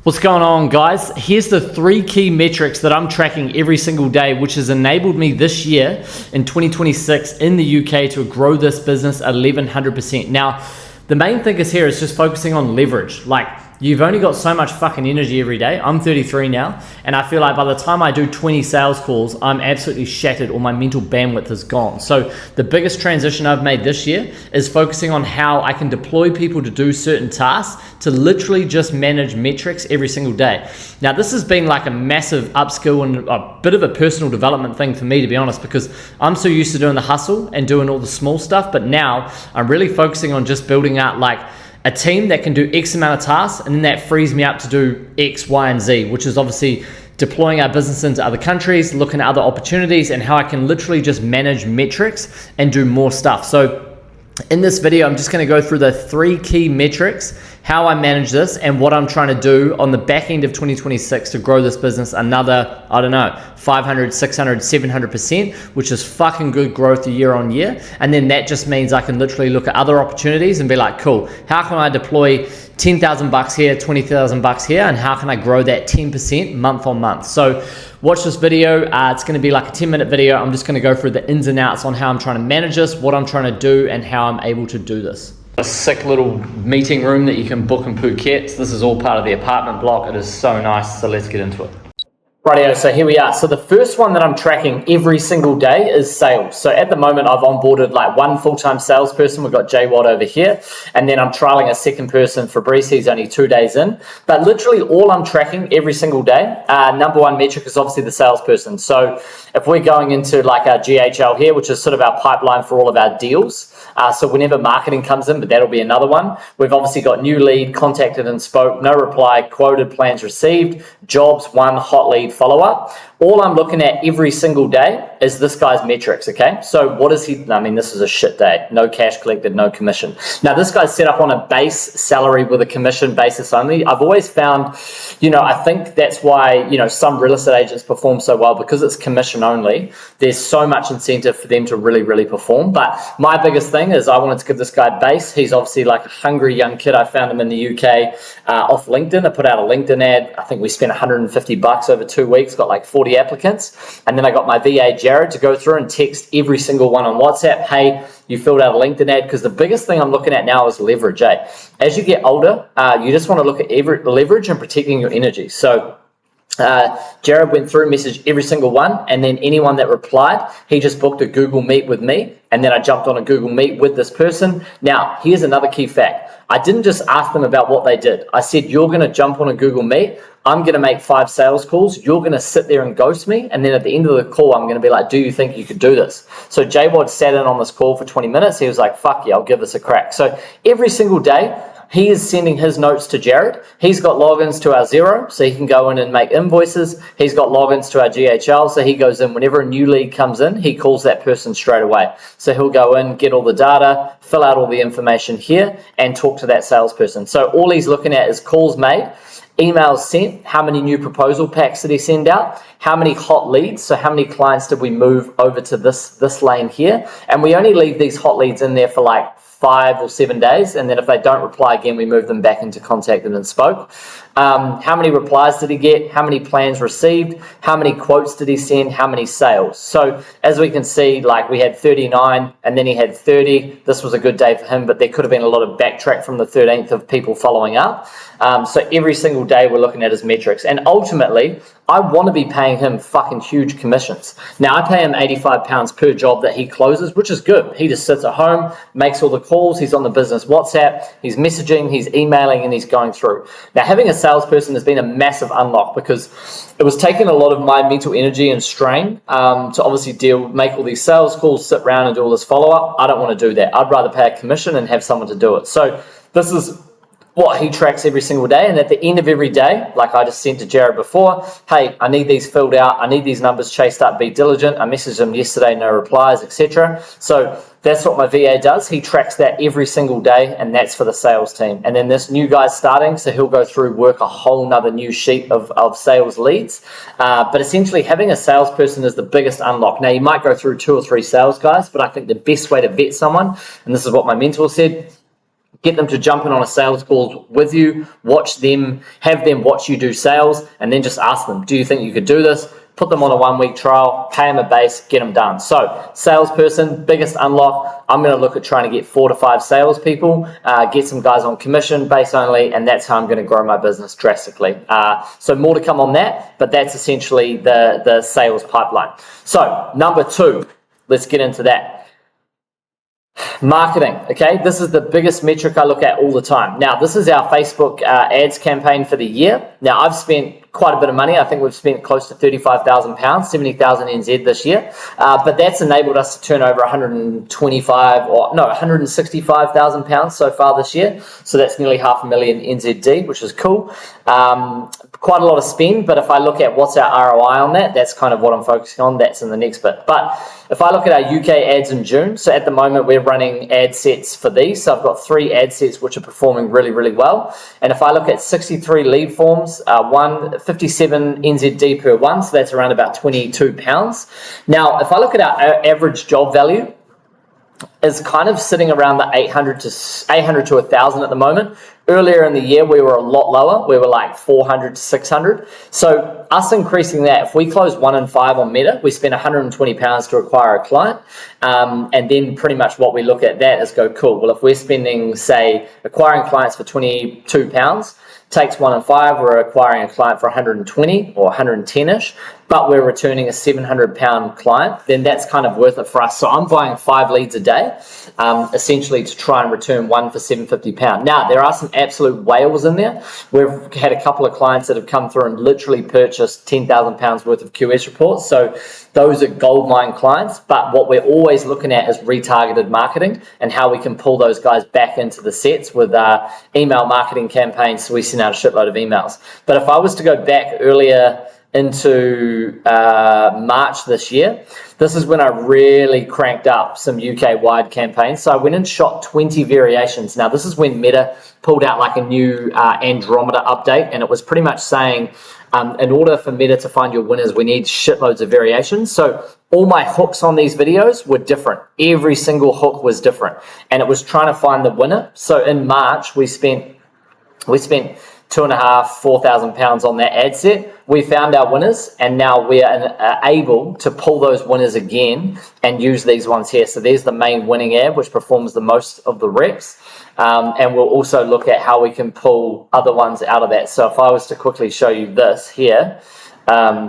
What's going on, guys? Here's the 3 key metrics that I'm tracking every single day, which has enabled me this year in 2026 in the UK to grow this business 1100%. Now, the main thing is here is just focusing on leverage. Like, you've only got so much fucking energy every day. I'm 33 now, and I feel like by the time I do 20 sales calls, I'm absolutely shattered or my mental bandwidth is gone. So the biggest transition I've made this year is focusing on how I can deploy people to do certain tasks to literally just manage metrics every single day. Now, this has been like a massive upskill and a bit of a personal development thing for me, to be honest, because I'm so used to doing the hustle and doing all the small stuff, but now I'm really focusing on just building out like a team that can do X amount of tasks, and then that frees me up to do X, Y, and Z, which is obviously deploying our business into other countries, looking at other opportunities, and how I can literally just manage metrics and do more stuff. So in this video, I'm just going to go through the 3 key metrics, how I manage this, and what I'm trying to do on the back end of 2026 to grow this business another, I don't know, 500, 600, 700%, which is fucking good growth year on year. And then that just means I can literally look at other opportunities and be like, cool, how can I deploy 10,000 bucks here, 20,000 bucks here, and how can I grow that 10% month on month? So watch this video. It's going to be like a 10-minute video. I'm just going to go through the ins and outs on how I'm trying to manage this, what I'm trying to do, and how I'm able to do this. A sick little meeting room that you can book in Phuket. This is all part of the apartment block. It is so nice. So let's get into it. Rightio, so here we are. So the first one that I'm tracking every single day is sales. So at the moment, I've onboarded like 1 full-time salesperson. We've got J-Wad over here. And then I'm trialing a second person, Fabrice. He's only 2 days in. But literally all I'm tracking every single day, number 1 metric is obviously the salesperson. So if we're going into like our GHL here, which is sort of our pipeline for all of our deals, so whenever marketing comes in, but that'll be another one. We've obviously got new lead, contacted and spoke, no reply, quoted, plans received, jobs won, hot lead, follow-up. All I'm looking at every single day is this guy's metrics, okay? So what is he? I mean, this is a shit day. No cash collected, no commission. Now, this guy's set up on a base salary with a commission basis only. I've always found, I think that's why, some real estate agents perform so well because it's commission only. There's so much incentive for them to really, really perform. But my biggest thing is I wanted to give this guy base. He's obviously like a hungry young kid. I found him in the UK off LinkedIn. I put out a LinkedIn ad. I think we spent 150 bucks over 2 weeks, got like 40 applicants. And then I got my VA, Jared, to go through and text every single one on WhatsApp. Hey, you filled out a LinkedIn ad, because the biggest thing I'm looking at now is leverage. As you get older, you just want to look at leverage and protecting your energy. So Jared went through, messaged every single one, and then anyone that replied, he just booked a Google Meet with me, and then I jumped on a Google Meet with this person. Now, here's another key fact. I didn't just ask them about what they did. I said, you're going to jump on a Google Meet. I'm going to make 5 sales calls. You're going to sit there and ghost me. And then at the end of the call, I'm going to be like, do you think you could do this? So J-Wad sat in on this call for 20 minutes. He was like, fuck yeah, I'll give this a crack. So every single day, he is sending his notes to Jared. He's got logins to our Xero, so he can go in and make invoices. He's got logins to our GHL, so he goes in. Whenever a new lead comes in, he calls that person straight away. So he'll go in, get all the data, fill out all the information here, and talk to that salesperson. So all he's looking at is calls made, emails sent, how many new proposal packs did he send out, how many hot leads, so how many clients did we move over to this lane here. And we only leave these hot leads in there for like 5 or 7 days, and then if they don't reply again, we move them back into contacted and spoke. How many replies did he get? How many plans received? How many quotes did he send? How many sales? So as we can see, like we had 39 and then he had 30. This was a good day for him, but there could have been a lot of backtrack from the 13th of people following up. So every single day we're looking at his metrics, and ultimately I want to be paying him fucking huge commissions. Now I pay him £85 per job that he closes, which is good. He just sits at home, makes all the calls, he's on the business WhatsApp, he's messaging, he's emailing, and he's going through. Now having a salesperson has been a massive unlock, because it was taking a lot of my mental energy and strain to obviously make all these sales calls, sit around and do all this follow-up. I don't want to do that. I'd rather pay a commission and have someone to do it. So this is what he tracks every single day. And at the end of every day, like I just sent to Jared before, hey, I need these filled out, I need these numbers chased up, be diligent. I messaged him yesterday, no replies, etc. So that's what my VA does. He tracks that every single day, and that's for the sales team. And then this new guy's starting, so he'll go through, work a whole nother new sheet of sales leads. But essentially having a salesperson is the biggest unlock. Now you might go through 2 or 3 sales guys, but I think the best way to vet someone, and this is what my mentor said, get them to jump in on a sales call with you, watch them, have them watch you do sales, and then just ask them, do you think you could do this? Put them on a 1-week trial, pay them a base, get them done. So salesperson, biggest unlock, I'm going to look at trying to get 4 to 5 salespeople, get some guys on commission base only, and that's how I'm going to grow my business drastically. So more to come on that, but that's essentially the sales pipeline. So number 2, let's get into that. Marketing, okay? This is the biggest metric I look at all the time. Now, this is our Facebook ads campaign for the year. Now, I've spent quite a bit of money. I think we've spent close to £35,000, 70,000 NZ this year. But that's enabled us to turn over £165,000 so far this year. So that's nearly $500,000 NZD, which is cool. Quite a lot of spend, but if I look at what's our ROI on that, that's kind of what I'm focusing on. That's in the next bit. But if I look at our UK ads in June, so at the moment we're running ad sets for these. So I've got 3 ad sets which are performing really, really well. And if I look at 63 lead forms, 57 NZD per one, so that's around about £22. Now, if I look at our average job value, is kind of sitting around the 800 to 1,000 at the moment. Earlier in the year, we were a lot lower. We were like 400 to 600. So us increasing that, if we close 1 in 5 on Meta, we spend £120 to acquire a client. And then pretty much what we look at that is go, cool. Well, if we're spending, say, acquiring clients for £22, takes 1 in 5, we're acquiring a client for 120 or 110-ish, but we're returning a £700 client, then that's kind of worth it for us. So I'm buying 5 leads a day, essentially to try and return 1 for £750. Now, there are some absolute whales in there. We've had a couple of clients that have come through and literally purchased £10,000 worth of QS reports. So those are gold mine clients, but what we're always looking at is retargeted marketing and how we can pull those guys back into the sets with email marketing campaigns, so we send out a shitload of emails. But if I was to go back earlier into March this year, this is when I really cranked up some UK-wide campaigns. So I went and shot 20 variations. Now, this is when Meta pulled out like a new Andromeda update, and it was pretty much saying, in order for Meta to find your winners, we need shitloads of variations. So all my hooks on these videos were different. Every single hook was different, and it was trying to find the winner. So in March, we spent £2,500–4,000 on that ad set. We found our winners, and now we are able to pull those winners again and use these ones here. So there's the main winning ad, which performs the most of the reps. And we'll also look at how we can pull other ones out of that. So if I was to quickly show you this here,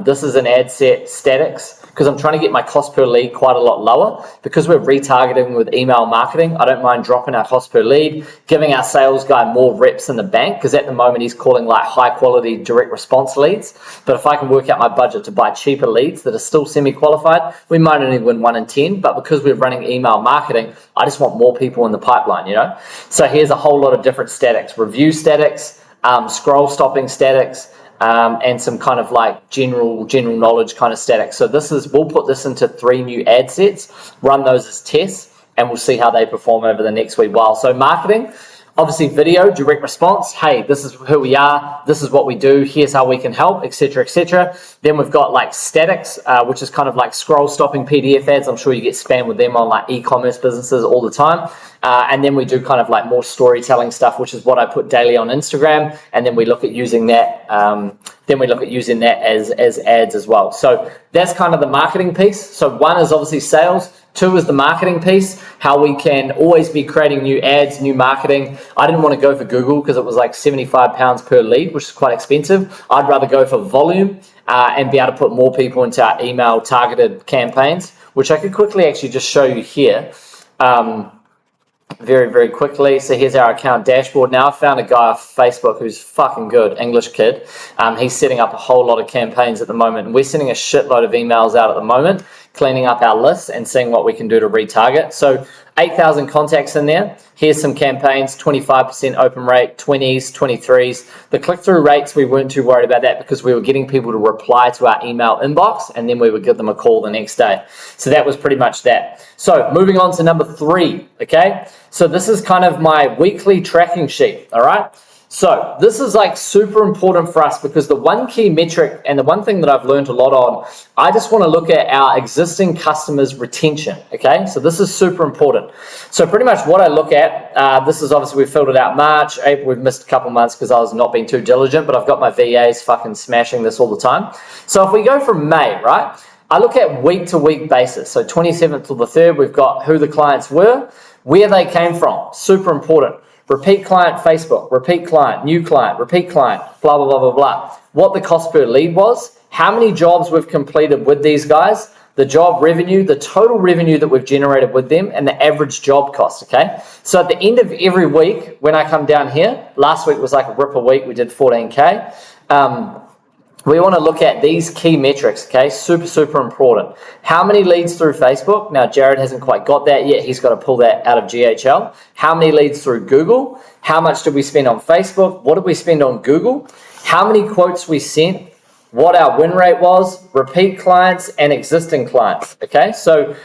this is an ad set statics, because I'm trying to get my cost per lead quite a lot lower. Because we're retargeting with email marketing, I don't mind dropping our cost per lead, giving our sales guy more reps in the bank, because at the moment he's calling like high quality direct response leads. But if I can work out my budget to buy cheaper leads that are still semi-qualified, we might only win 1 in 10, but because we're running email marketing, I just want more people in the pipeline, you know? So here's a whole lot of different statics: review statics, scroll stopping statics, and some kind of like general knowledge kind of statics. So we'll put this into 3 new ad sets, run those as tests, and we'll see how they perform over the next wee while. So marketing, obviously video, direct response. Hey, this is who we are. This is what we do. Here's how we can help, etc., etc. Then we've got like statics, which is kind of like scroll stopping PDF ads. I'm sure you get spammed with them on like e-commerce businesses all the time. And then we do kind of like more storytelling stuff, which is what I put daily on Instagram. And then we look at using that. As ads as well. So that's kind of the marketing piece. So 1 is obviously sales. 2 is the marketing piece, how we can always be creating new ads, new marketing. I didn't want to go for Google because it was like £75 per lead, which is quite expensive. I'd rather go for volume and be able to put more people into our email targeted campaigns, which I could quickly actually just show you here. Very, very quickly. So here's our account dashboard. Now I found a guy off Facebook who's fucking good, English kid. He's setting up a whole lot of campaigns at the moment, and we're sending a shitload of emails out at the moment, cleaning up our lists and seeing what we can do to retarget. So 8,000 contacts in there. Here's some campaigns, 25% open rate, 20s, 23s. The click-through rates, we weren't too worried about that because we were getting people to reply to our email inbox, and then we would give them a call the next day. So that was pretty much that. So moving on to number 3, okay? So this is kind of my weekly tracking sheet, all right? So this is like super important for us because the one key metric and the one thing that I've learned a lot on, I just want to look at our existing customers' retention, okay? So this is super important. So pretty much what I look at, this is obviously we filled it out March, April, we've missed a couple months because I was not being too diligent, but I've got my VAs fucking smashing this all the time. So if we go from May, right? I look at week-to-week basis. So 27th to the 3rd, we've got who the clients were, where they came from, super important. Repeat client Facebook, repeat client, new client, repeat client, blah, blah, blah, blah, blah. What the cost per lead was, how many jobs we've completed with these guys, the job revenue, the total revenue that we've generated with them, and the average job cost, okay? So at the end of every week, when I come down here, last week was like a ripper week, we did 14K. We want to look at these key metrics, okay? Super, super important. How many leads through Facebook? Now, Jared hasn't quite got that yet. He's got to pull that out of GHL. How many leads through Google? How much did we spend on Facebook? What did we spend on Google? How many quotes we sent? What our win rate was? Repeat clients and existing clients, okay? So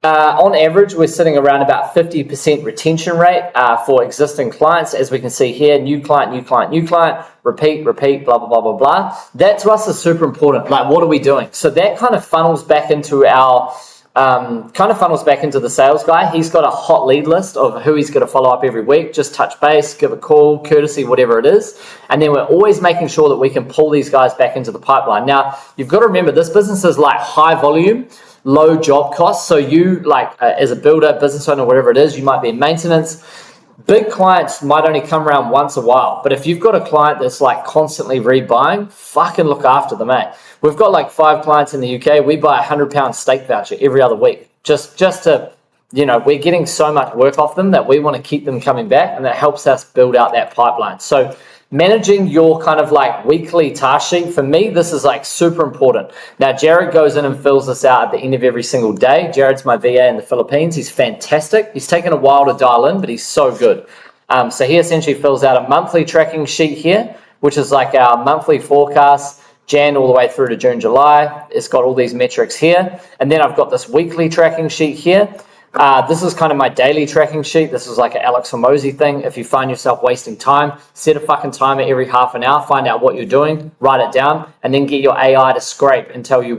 on average, we're sitting around about 50% retention rate for existing clients. As we can see here, new client, new client, new client, repeat, blah, blah, blah, blah, blah. That to us is super important. Like, what are we doing? So that kind of funnels back into our, the sales guy. He's got a hot lead list of who he's going to follow up every week. Just touch base, give a call, courtesy, whatever it is. And then we're always making sure that we can pull these guys back into the pipeline. Now, you've got to remember, this business is like high volume, low job costs. So you, like as a builder, business owner, whatever it is, you might be in maintenance. Big clients might only come around once a while. But if you've got a client that's like constantly rebuying, fucking look after them, mate. We've got like 5 clients in the UK. We buy a £100 steak voucher every other week. Just to, you know, we're getting so much work off them that we want to keep them coming back, and that helps us build out that pipeline. So managing your kind of like weekly task sheet, for me, this is like super important. Now, Jared goes in and fills this out at the end of every single day. Jared's my VA in the Philippines. He's fantastic. He's taken a while to dial in, but he's so good. So he essentially fills out a monthly tracking sheet here, which is like our monthly forecast, Jan all the way through to June, July. It's got all these metrics here. And then I've got this weekly tracking sheet here. This is kind of my daily tracking sheet. This is like an Alex Hormozy thing. If you find yourself wasting time, set a fucking timer every half an hour, find out what you're doing, write it down, and then get your AI to scrape and tell you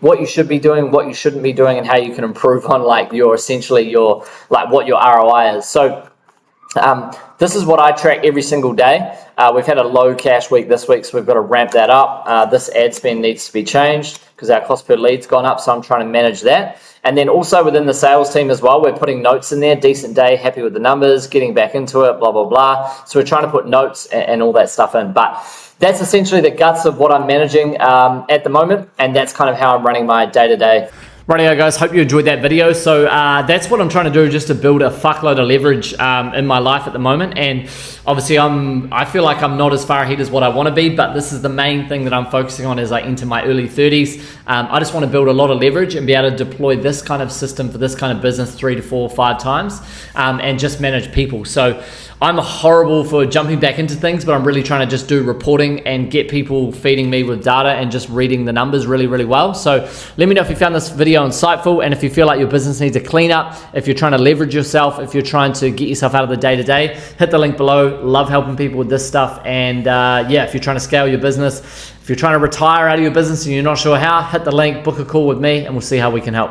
what you should be doing, what you shouldn't be doing, and how you can improve on like what your ROI is. So this is what I track every single day. We've had a low cash week this week, so we've got to ramp that up. This ad spend needs to be changed because our cost per lead's gone up, so I'm trying to manage that. And then also within the sales team as well, we're putting notes in there, decent day, happy with the numbers, getting back into it, blah, blah, blah. So we're trying to put notes and all that stuff in. But that's essentially the guts of what I'm managing at the moment, and that's kind of how I'm running my day-to-day. Rightio guys, hope you enjoyed that video. So that's what I'm trying to do, just to build a fuckload of leverage in my life at the moment. And obviously I feel like I'm not as far ahead as what I want to be, but this is the main thing that I'm focusing on as I enter my early 30s. I just want to build a lot of leverage and be able to deploy this kind of system for this kind of business 3 to 4 or 5 times and just manage people. So I'm horrible for jumping back into things, but I'm really trying to just do reporting and get people feeding me with data and just reading the numbers really, really well. So let me know if you found this video insightful, and if you feel like your business needs a cleanup, if you're trying to leverage yourself, if you're trying to get yourself out of the day-to-day, hit the link below. Love helping people with this stuff. And yeah, if you're trying to scale your business, if you're trying to retire out of your business and you're not sure how, hit the link, book a call with me, and we'll see how we can help.